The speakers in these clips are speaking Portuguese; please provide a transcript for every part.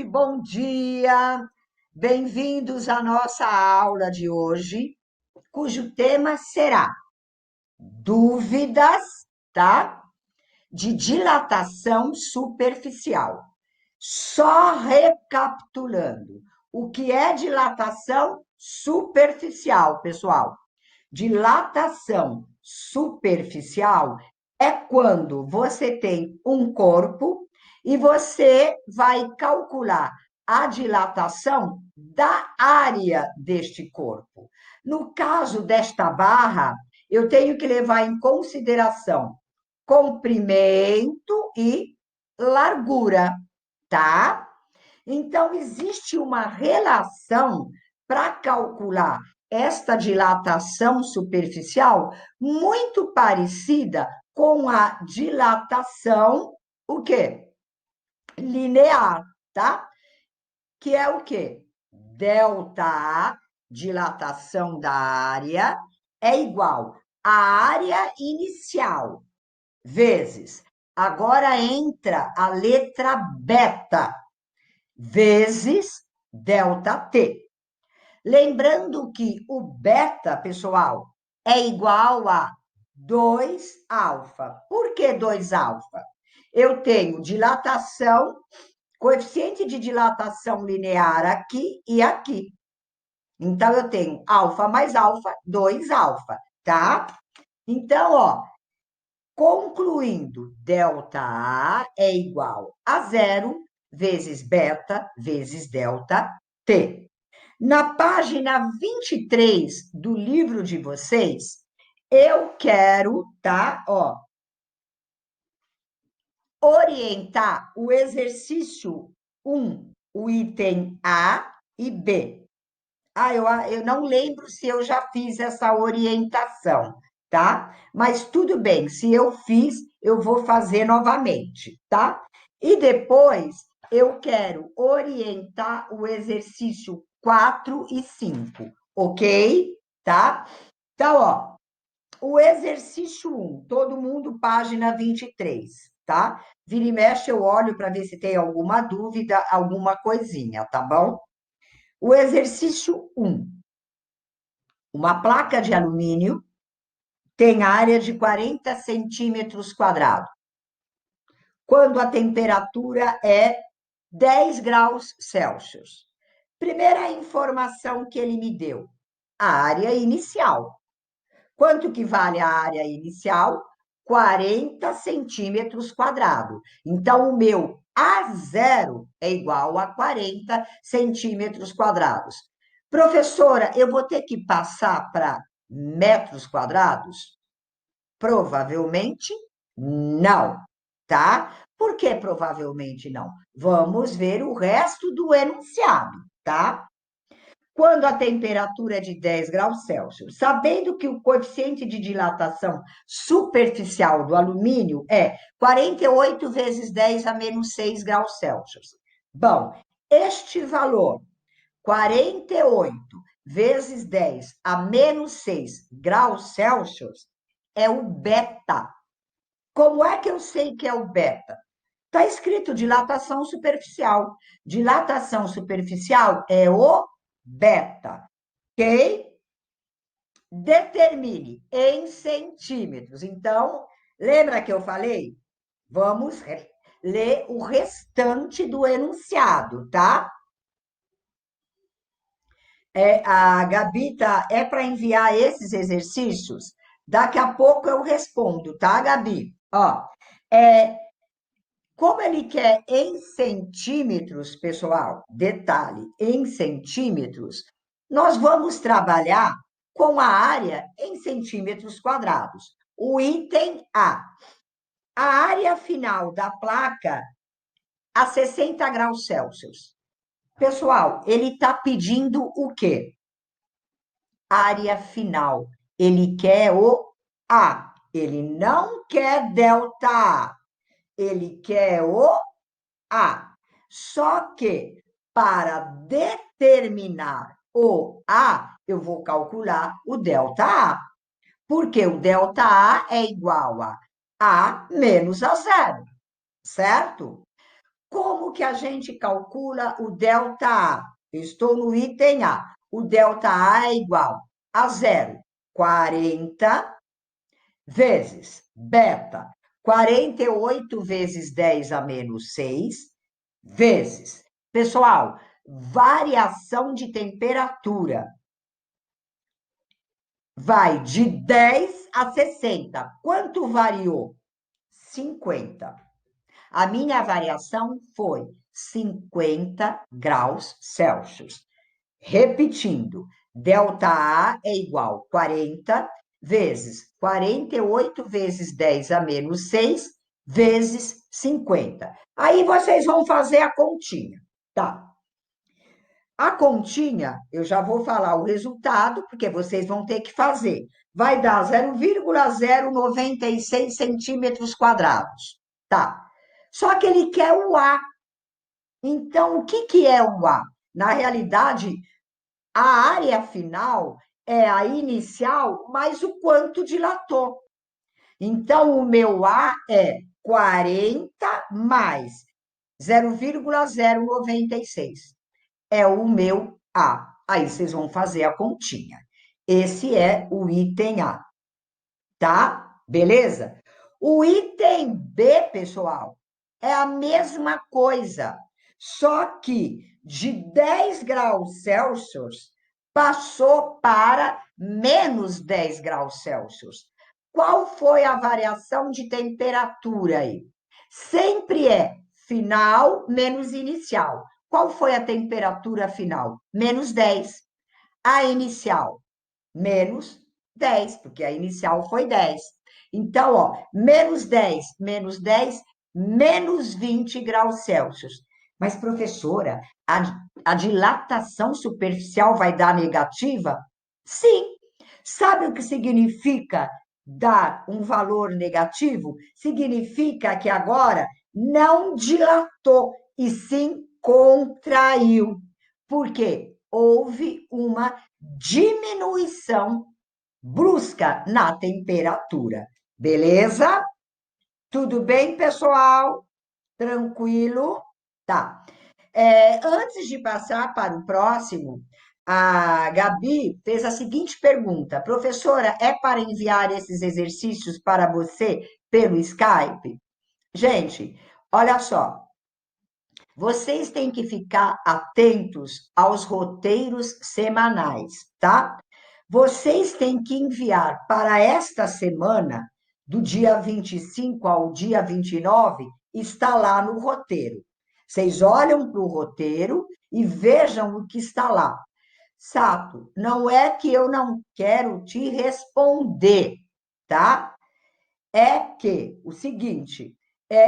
Bom dia, bem-vindos à nossa aula de hoje, cujo tema será dúvidas, tá? De dilatação superficial. Só recapitulando, o que é dilatação superficial, pessoal? Dilatação superficial é quando você tem um corpo e você vai calcular a dilatação da área deste corpo. No caso desta barra, eu tenho que levar em consideração comprimento e largura, tá? Então, existe uma relação para calcular esta dilatação superficial muito parecida com a dilatação, o quê? Linear, tá? Que é o quê? Delta A, dilatação da área, é igual à área inicial, vezes. Agora entra a letra beta, vezes delta T. Lembrando que o beta, pessoal, é igual a 2 alfa. Por que 2 alfa? Eu tenho dilatação, coeficiente de dilatação linear aqui e aqui. Então, eu tenho alfa mais alfa, 2 alfa, tá? Então, ó, concluindo, delta A é igual a zero vezes beta vezes delta T. Na página 23 do livro de vocês, eu quero, tá? Ó, orientar o exercício 1, o item A e B. Eu não lembro se eu já fiz essa orientação, tá? Mas tudo bem, se eu fiz, eu vou fazer novamente, tá? E depois eu quero orientar o exercício 4 e 5, ok? Tá? Então, ó, o exercício 1, todo mundo, página 23, tá? Vira e mexe, eu olho para ver se tem alguma dúvida, alguma coisinha, tá bom? O exercício 1. Uma placa de alumínio tem área de 40 centímetros quadrados, quando a temperatura é 10 graus Celsius. Primeira informação que ele me deu, a área inicial. Quanto que vale a área inicial? 40 centímetros quadrados. Então, o meu A0 é igual a 40 centímetros quadrados. Professora, eu vou ter que passar para metros quadrados? Provavelmente não, tá? Por que provavelmente não? Vamos ver o resto do enunciado, tá? Quando a temperatura é de 10 graus Celsius, sabendo que o coeficiente de dilatação superficial do alumínio é 48 vezes 10 a menos 6 graus Celsius. Bom, este valor, 48 vezes 10 a menos 6 graus Celsius, é o beta. Como é que eu sei que é o beta? Está escrito dilatação superficial. Dilatação superficial é o beta, ok? Determine em centímetros. Então, lembra que eu falei? Vamos ler o restante do enunciado, tá? A Gabi é para enviar esses exercícios? Daqui a pouco eu respondo, tá, Gabi? Ó, como ele quer em centímetros, pessoal, detalhe, em centímetros, nós vamos trabalhar com a área em centímetros quadrados. O item A. A área final da placa a 60 graus Celsius. Pessoal, ele está pedindo o quê? Área final. Ele quer o A. Ele não quer delta A. Ele quer o A. Só que, para determinar o A, eu vou calcular o delta A. Porque o delta A é igual a menos a zero, certo? Como que a gente calcula o delta A? Eu estou no item A. O delta A é igual a zero, 40 vezes beta, 48 vezes 10 a menos 6, vezes. Pessoal, variação de temperatura vai de 10 a 60. Quanto variou? 50. A minha variação foi 50 graus Celsius. Repetindo, delta A é igual a 40 vezes 48 vezes 10 a menos 6 vezes 50. Aí vocês vão fazer a continha, tá? A continha, eu já vou falar o resultado, porque vocês vão ter que fazer. Vai dar 0,096 centímetros quadrados, tá? Só que ele quer o A. Então, o que que é o A? Na realidade, a área final é a inicial mais o quanto dilatou. Então, o meu A é 40 mais 0,096. É o meu A. Aí vocês vão fazer a continha. Esse é o item A, tá? Beleza? O item B, pessoal, é a mesma coisa, só que de 10 graus Celsius passou para menos 10 graus Celsius. Qual foi a variação de temperatura aí? Sempre é final menos inicial. Qual foi a temperatura final? Menos 10. A inicial? Menos 10, porque a inicial foi 10. Então, ó, menos 10, menos 20 graus Celsius. Mas, professora, a dilatação superficial vai dar negativa? Sim. Sabe o que significa dar um valor negativo? Significa que agora não dilatou, e sim contraiu. Por quê? Houve uma diminuição brusca na temperatura. Beleza? Tudo bem, pessoal? Tranquilo? Tá. Antes de passar para o próximo, a Gabi fez a seguinte pergunta: professora, é para enviar esses exercícios para você pelo Skype? Gente, olha só, vocês têm que ficar atentos aos roteiros semanais, tá? Vocês têm que enviar para esta semana, do dia 25 ao dia 29, está lá no roteiro. Vocês olham para o roteiro e vejam o que está lá. Sato, não é que eu não quero te responder, tá? É que o seguinte,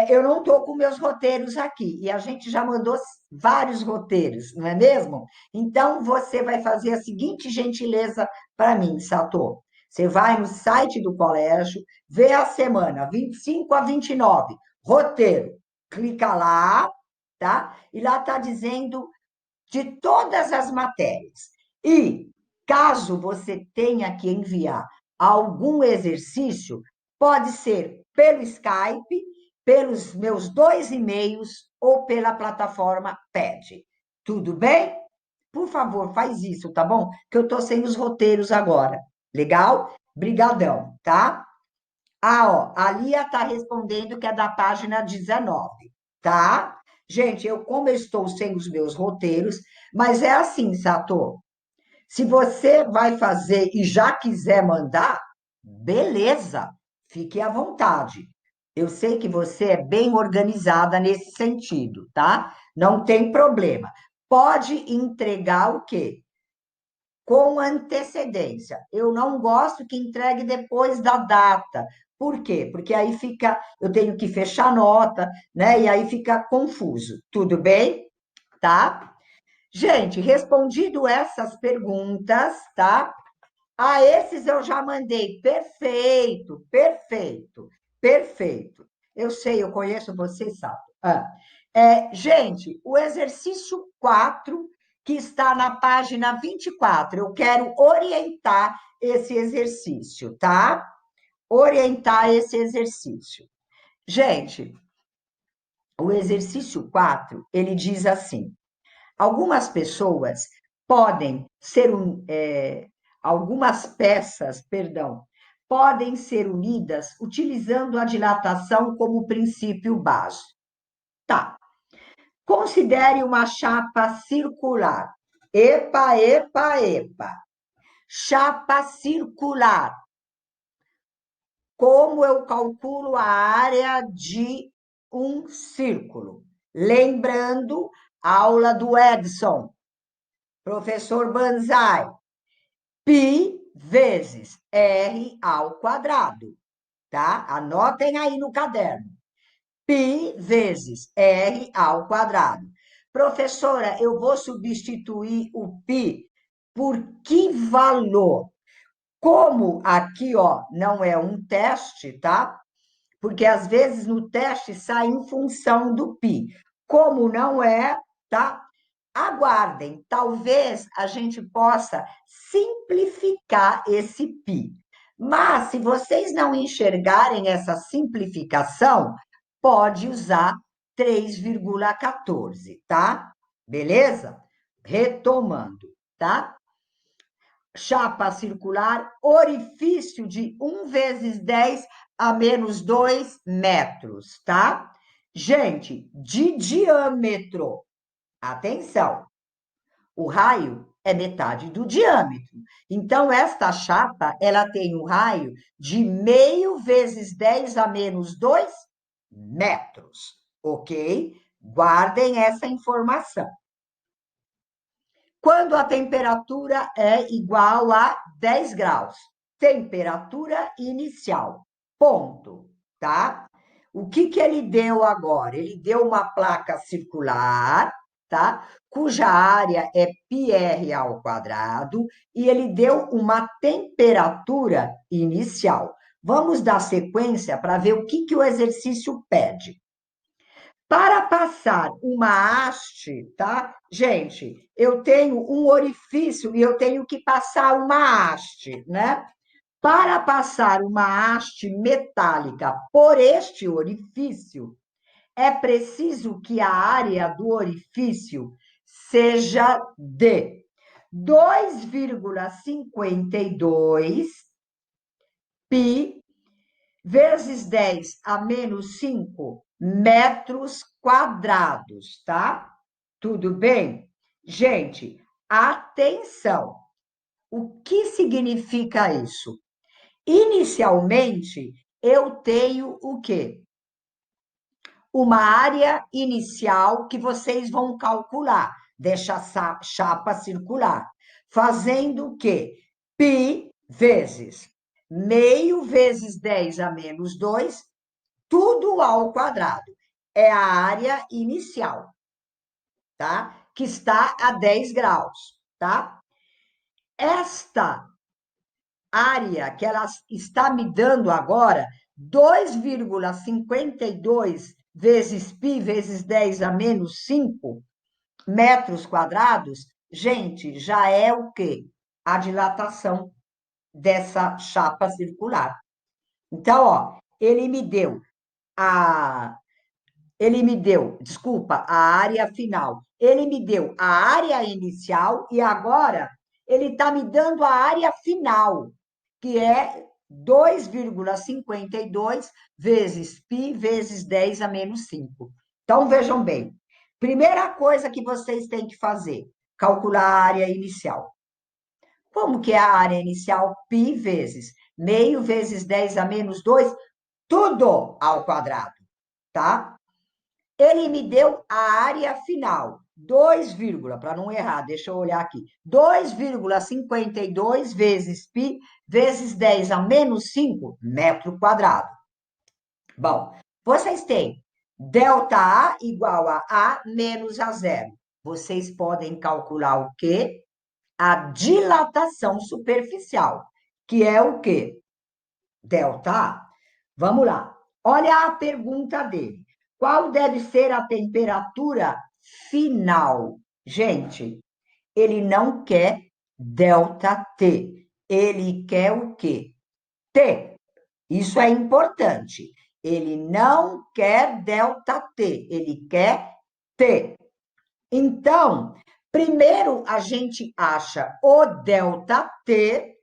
eu não estou com meus roteiros aqui, e a gente já mandou vários roteiros, não é mesmo? Então, você vai fazer a seguinte gentileza para mim, Sato. Você vai no site do colégio, vê a semana 25 a 29, roteiro, clica lá, tá? E lá está dizendo de todas as matérias. E, caso você tenha que enviar algum exercício, pode ser pelo Skype, pelos meus 2 e-mails ou pela plataforma PED. Tudo bem? Por favor, faz isso, tá bom? Que eu estou sem os roteiros agora. Legal? Brigadão, tá? Ah, ó, a Lia está respondendo que é da página 19, tá? Gente, como eu estou sem os meus roteiros, mas é assim, Sato. Se você vai fazer e já quiser mandar, beleza, fique à vontade. Eu sei que você é bem organizada nesse sentido, tá? Não tem problema. Pode entregar o quê? Com antecedência. Eu não gosto que entregue depois da data. Por quê? Porque aí fica, eu tenho que fechar a nota, né? E aí fica confuso. Tudo bem? Tá? Gente, respondido essas perguntas, tá? Ah, esses eu já mandei. Perfeito, perfeito, perfeito. Eu sei, eu conheço você, sabe? Gente, o exercício 4 que está na página 24, eu quero orientar esse exercício, tá? Orientar esse exercício. Gente, O exercício 4 ele diz assim: algumas pessoas podem ser algumas peças, perdão, podem ser unidas utilizando a dilatação como princípio base. Tá. Considere uma chapa circular. Epa, epa, epa. Chapa circular. Como eu calculo a área de um círculo? Lembrando, aula do Edson, professor Banzai, π vezes r ao quadrado, tá? Anotem aí no caderno. π vezes r ao quadrado. Professora, eu vou substituir o π por que valor? Como aqui, ó, não é um teste, tá? Porque às vezes no teste sai em função do π. Como não é, tá? Aguardem, talvez a gente possa simplificar esse π. Mas se vocês não enxergarem essa simplificação, pode usar 3,14, tá? Beleza? Retomando, tá? Chapa circular, orifício de 1 vezes 10 a menos 2 metros, tá? Gente, de diâmetro, atenção, o raio é metade do diâmetro. Então, esta chapa, ela tem um raio de meio vezes 10 a menos 2 metros, ok? Guardem essa informação. Quando a temperatura é igual a 10 graus. Temperatura inicial. Ponto, tá? O que ele deu agora? Ele deu uma placa circular, tá? Cuja área é πr ao quadrado e ele deu uma temperatura inicial. Vamos dar sequência para ver o que o exercício pede. Para passar uma haste, tá? Gente, eu tenho um orifício e eu tenho que passar uma haste, né? Para passar uma haste metálica por este orifício, é preciso que a área do orifício seja de 2,52 π vezes 10 a menos 5 metros quadrados, tá? Tudo bem? Gente, atenção! O que significa isso? Inicialmente, eu tenho o quê? Uma área inicial que vocês vão calcular, dessa chapa circular, fazendo o quê? Π vezes meio vezes 10 a menos 2, tudo ao quadrado. É a área inicial, tá? Que está a 10 graus, tá? Esta área que ela está me dando agora, 2,52 vezes π vezes 10 a menos 5 metros quadrados, gente, já é o quê? A dilatação dessa chapa circular. Então, ó, desculpa, a área final. Ele me deu a área inicial e agora ele está me dando a área final, que é 2,52 vezes π vezes 10 a menos 5. Então, vejam bem. Primeira coisa que vocês têm que fazer, calcular a área inicial. Como que é a área inicial? Π vezes meio vezes 10 a menos 2, tudo ao quadrado, tá? Ele me deu a área final, 2, para não errar, deixa eu olhar aqui, 2,52 vezes π vezes 10 a menos 5 metro quadrado. Bom, vocês têm ΔA igual a A menos a zero. Vocês podem calcular o quê? A dilatação superficial, que é o quê? ΔA. Vamos lá. Olha a pergunta dele. Qual deve ser a temperatura final? Gente, ele não quer ΔT. Ele quer o quê? T. Isso é importante. Ele não quer ΔT, ele quer T. Então, primeiro a gente acha o ΔT,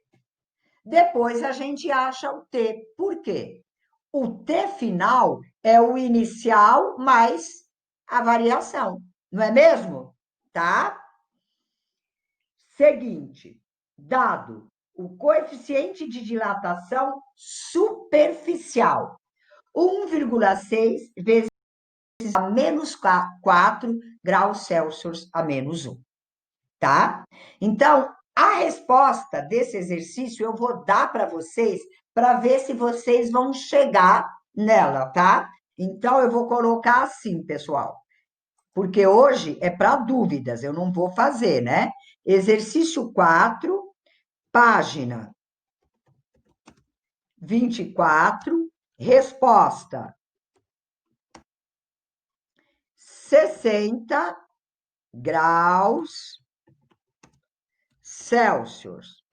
depois a gente acha o T. Por quê? O T final é o inicial mais a variação, não é mesmo? Tá? Seguinte, dado o coeficiente de dilatação superficial, 1,6 vezes a menos 4 graus Celsius a menos 1, tá? Então, a resposta desse exercício eu vou dar para vocês para ver se vocês vão chegar nela, tá? Então, eu vou colocar assim, pessoal, porque hoje é para dúvidas, eu não vou fazer, né? Exercício 4, página 24, resposta 60 graus Celsius.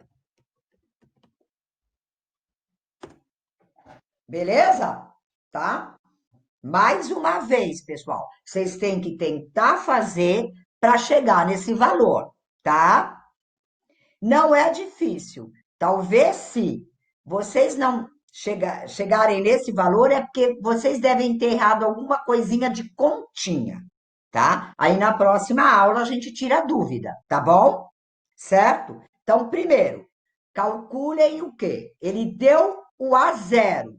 Beleza? Tá? Mais uma vez, pessoal, vocês têm que tentar fazer para chegar nesse valor, tá? Não é difícil. Talvez se vocês não chegarem nesse valor, é porque vocês devem ter errado alguma coisinha de continha, tá? Aí na próxima aula a gente tira a dúvida, tá bom? Certo? Então, primeiro, calculem o quê? Ele deu o A0,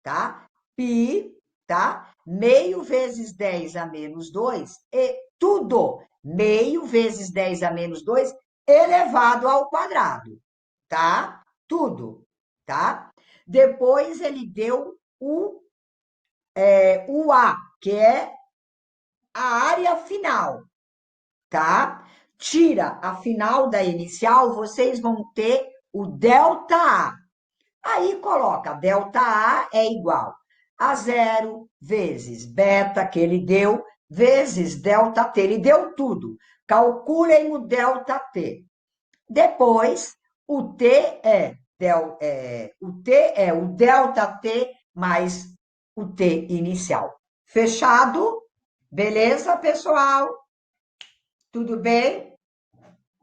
tá? Pi, tá? Meio vezes 10 a menos 2 e tudo meio vezes 10 a menos 2 elevado ao quadrado, tá? Tudo, tá? Depois ele deu o A, que é a área final, tá? Tira a final da inicial, vocês vão ter o ΔA. Aí coloca ΔA é igual a 0 vezes beta, que ele deu, vezes ΔT. Ele deu tudo. Calculem o ΔT. Depois, o T é o ΔT mais o T inicial. Fechado? Beleza, pessoal? Tudo bem?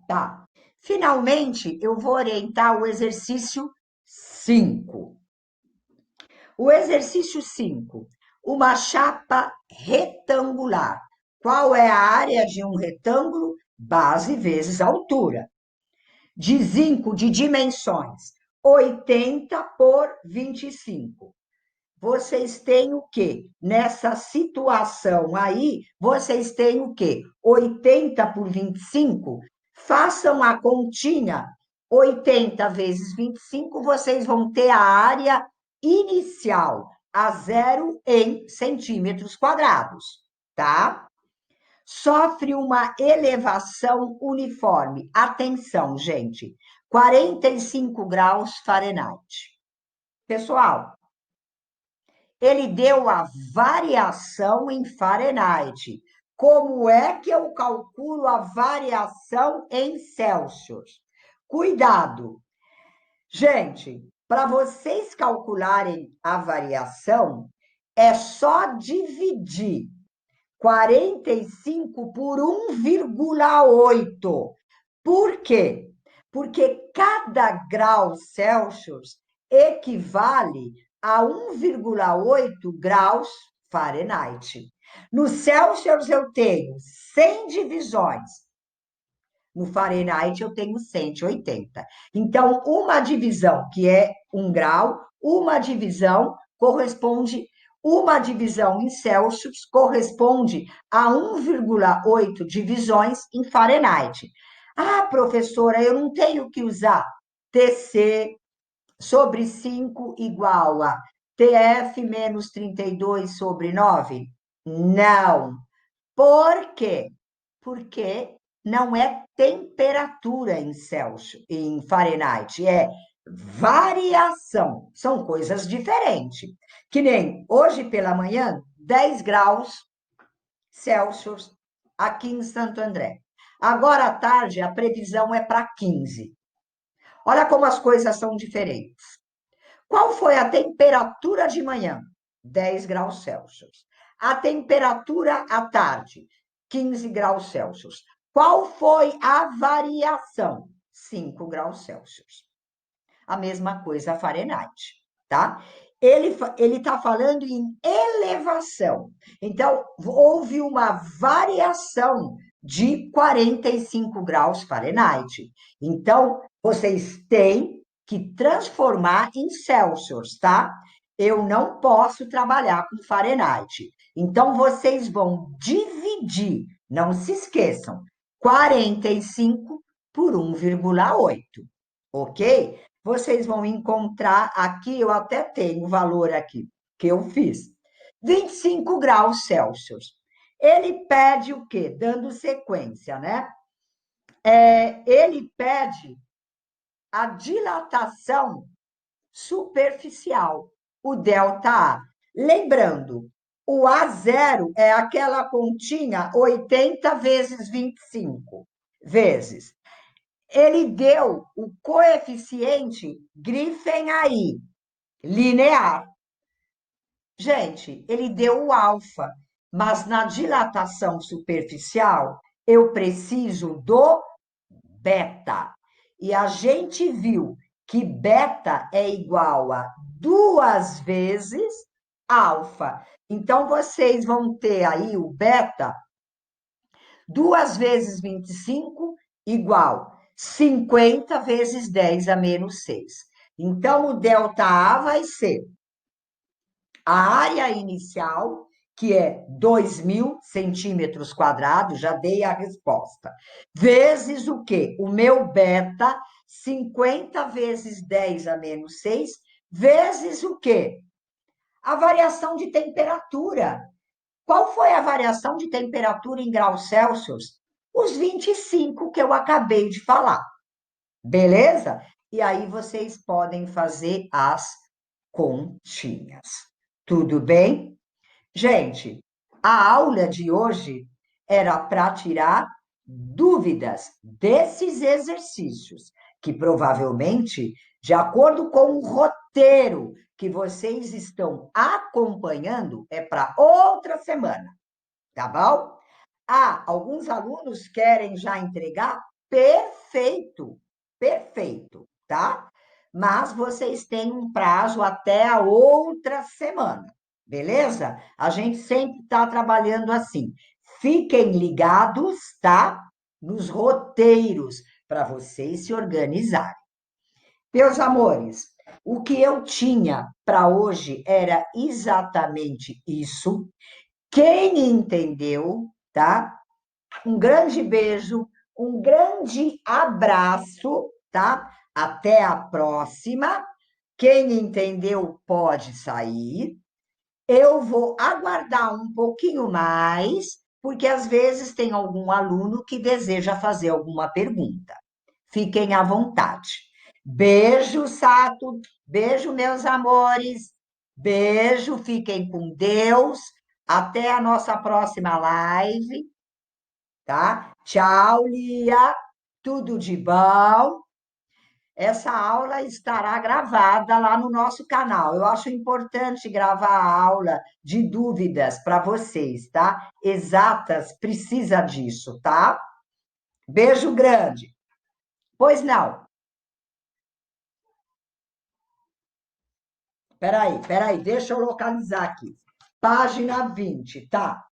Tá. Finalmente, eu vou orientar o exercício 5. O exercício 5. Uma chapa retangular. Qual é a área de um retângulo? Base vezes altura. De zinco de dimensões 80 por 25. Vocês têm o quê? Nessa situação aí, vocês têm o quê? 80 por 25? Façam a continha. 80 vezes 25, vocês vão ter a área inicial, a 0 em centímetros quadrados, tá? Sofre uma elevação uniforme. Atenção, gente, 45 graus Fahrenheit. Pessoal, ele deu a variação em Fahrenheit. Como é que eu calculo a variação em Celsius? Cuidado! Gente, para vocês calcularem a variação, é só dividir 45 por 1,8. Por quê? Porque cada grau Celsius equivale a 1,8 graus Fahrenheit. No Celsius eu tenho 100 divisões. No Fahrenheit eu tenho 180. Então, uma divisão que é 1 grau, uma divisão em Celsius corresponde a 1,8 divisões em Fahrenheit. Ah, professora, eu não tenho que usar TC sobre 5 igual a TF menos 32 sobre 9? Não. Por quê? Porque não é temperatura em Celsius, em Fahrenheit, é variação. São coisas diferentes. Que nem hoje pela manhã, 10 graus Celsius aqui em Santo André. Agora à tarde, a previsão é para 15. Olha como as coisas são diferentes. Qual foi a temperatura de manhã? 10 graus Celsius. A temperatura à tarde, 15 graus Celsius. Qual foi a variação? 5 graus Celsius. A mesma coisa Fahrenheit, tá? Ele está falando em elevação. Então, houve uma variação de 45 graus Fahrenheit. Então, vocês têm que transformar em Celsius, tá? Eu não posso trabalhar com Fahrenheit. Então, vocês vão dividir, não se esqueçam, 45 por 1,8, ok? Vocês vão encontrar aqui, eu até tenho o valor aqui que eu fiz. 25 graus Celsius. Ele pede o quê? Dando sequência, né? Ele pede a dilatação superficial, o ΔA. Lembrando, o A0 é aquela continha 80 vezes 25 vezes. Ele deu o coeficiente, grifem aí, linear. Gente, ele deu o alfa, mas na dilatação superficial eu preciso do beta. E a gente viu que beta é igual a 2 vezes alfa. Então, vocês vão ter aí o beta 2 vezes 25 igual 50 vezes 10 a menos 6. Então, o ΔA vai ser a área inicial, que é 2.000 centímetros quadrados, já dei a resposta, vezes o quê? O meu beta, 50 vezes 10 a menos 6, vezes o quê? A variação de temperatura. Qual foi a variação de temperatura em graus Celsius? Os 25 que eu acabei de falar. Beleza? E aí vocês podem fazer as continhas. Tudo bem? Gente, a aula de hoje era para tirar dúvidas desses exercícios, que provavelmente, de acordo com o roteiro que vocês estão acompanhando, é para outra semana, tá bom? Alguns alunos querem já entregar? Perfeito, perfeito, tá? Mas vocês têm um prazo até a outra semana, beleza? A gente sempre está trabalhando assim. Fiquem ligados, tá? Nos roteiros, para vocês se organizarem. Meus amores, o que eu tinha para hoje era exatamente isso. Quem entendeu, tá? Um grande beijo, um grande abraço, tá? Até a próxima. Quem entendeu pode sair. Eu vou aguardar um pouquinho mais, porque às vezes tem algum aluno que deseja fazer alguma pergunta. Fiquem à vontade. Beijo, Sato. Beijo, meus amores. Beijo, fiquem com Deus. Até a nossa próxima live, tá? Tchau, Lia. Tudo de bom. Essa aula estará gravada lá no nosso canal. Eu acho importante gravar a aula de dúvidas para vocês, tá? Exatas, precisa disso, tá? Beijo grande. Pois não. Peraí, deixa eu localizar aqui. Página 20, tá?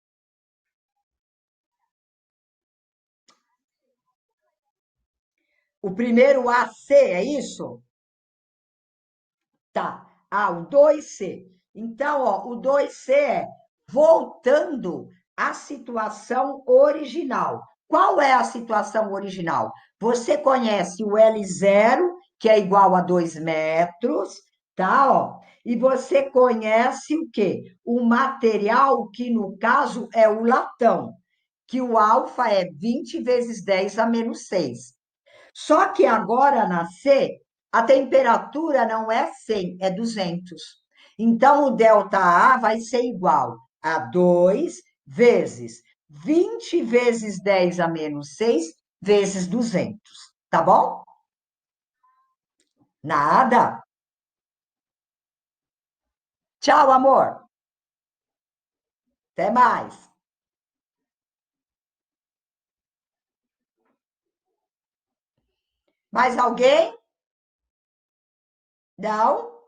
O primeiro AC, é isso? Tá. O 2C. Então, ó, o 2C é voltando à situação original. Qual é a situação original? Você conhece o L0, que é igual a 2 metros, tá? Ó, e você conhece o quê? O material, que no caso é o latão, que o alfa é 20 vezes 10 a menos 6. Só que agora na C, a temperatura não é 100, é 200. Então, o ΔA vai ser igual a 2 vezes 20 vezes 10 a menos 6 vezes 200. Tá bom? Nada. Tchau, amor. Até mais. Mais alguém? Não?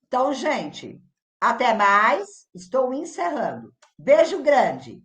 Então, gente, até mais. Estou encerrando. Beijo grande.